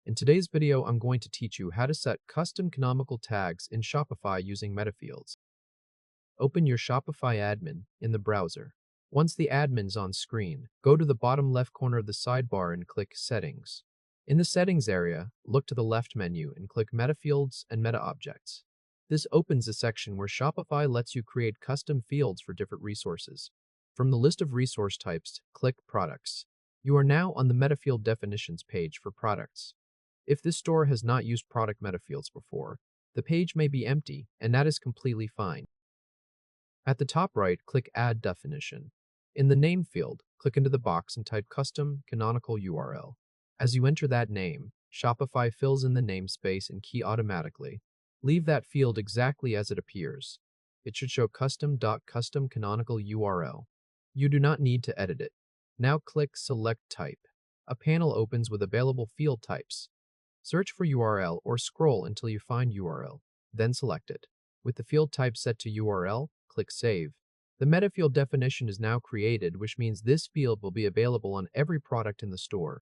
In today's video, I'm going to teach you how to set custom canonical tags in Shopify using Metafields. Open your Shopify admin in the browser. Once the admin's on screen, go to the bottom left corner of the sidebar and click Settings. In the Settings area, look to the left menu and click Metafields and Meta Objects. This opens a section where Shopify lets you create custom fields for different resources. From the list of resource types, click Products. You are now on the Metafield definitions page for products. If this store has not used product metafields before, the page may be empty, and that is completely fine. At the top right, click Add Definition. In the name field, click into the box and type Custom Canonical URL. As you enter that name, Shopify fills in the namespace and key automatically. Leave that field exactly as it appears. It should show custom.custom canonical URL. You do not need to edit it. Now click Select Type. A panel opens with available field types. Search for URL or scroll until you find URL, then select it. With the field type set to URL, click Save. The Metafield definition is now created, which means this field will be available on every product in the store.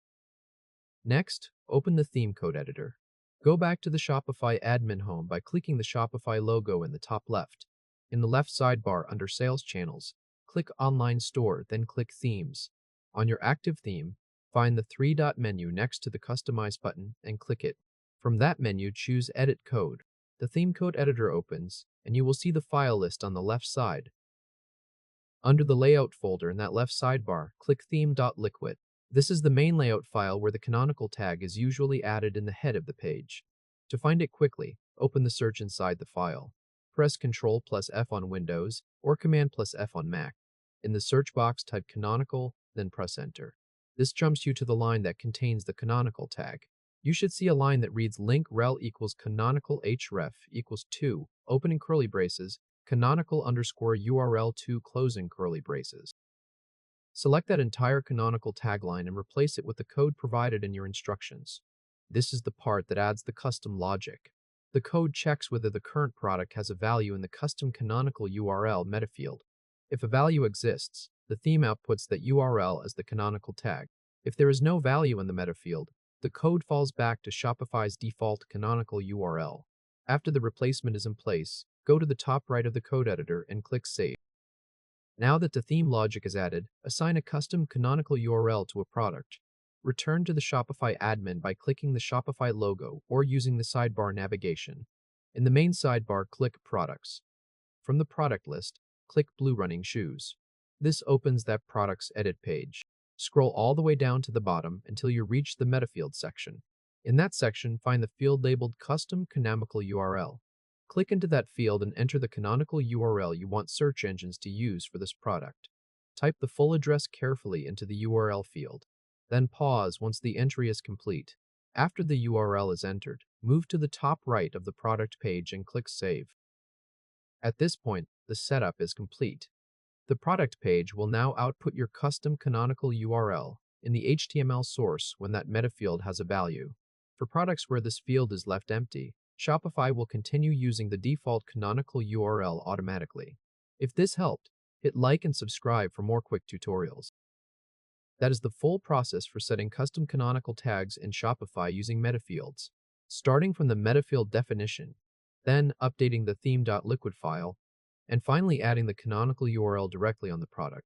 Next, open the theme code editor. Go back to the Shopify admin home by clicking the Shopify logo in the top left. In the left sidebar under Sales Channels, click Online Store, then click Themes. On your active theme, find the three-dot menu next to the Customize button and click it. From that menu, choose Edit Code. The theme code editor opens, and you will see the file list on the left side. Under the Layout folder in that left sidebar, click theme.liquid. This is the main layout file where the canonical tag is usually added in the head of the page. To find it quickly, open the search inside the file. Press Ctrl+F on Windows or Command+F on Mac. In the search box, type canonical, then press Enter. This jumps you to the line that contains the canonical tag. You should see a line that reads link rel equals canonical href equals 2, opening curly braces, canonical underscore URL 2 closing curly braces. Select that entire canonical tagline and replace it with the code provided in your instructions. This is the part that adds the custom logic. The code checks whether the current product has a value in the custom canonical URL metafield. If a value exists, the theme outputs that URL as the canonical tag. If there is no value in the metafield, the code falls back to Shopify's default canonical URL. After the replacement is in place, go to the top right of the code editor and click Save. Now that the theme logic is added, assign a custom canonical URL to a product. Return to the Shopify admin by clicking the Shopify logo or using the sidebar navigation. In the main sidebar, click Products. From the product list, click Blue Running Shoes. This opens that product's edit page. Scroll all the way down to the bottom until you reach the Metafield section. In that section, find the field labeled Custom Canonical URL. Click into that field and enter the canonical URL you want search engines to use for this product. Type the full address carefully into the URL field. Then pause once the entry is complete. After the URL is entered, move to the top right of the product page and click Save. At this point, the setup is complete. The product page will now output your custom canonical URL in the HTML source when that metafield has a value. For products where this field is left empty, Shopify will continue using the default canonical URL automatically. If this helped, hit like and subscribe for more quick tutorials. That is the full process for setting custom canonical tags in Shopify using Metafields, starting from the Metafield definition, then updating the theme.liquid file, and finally adding the canonical URL directly on the product.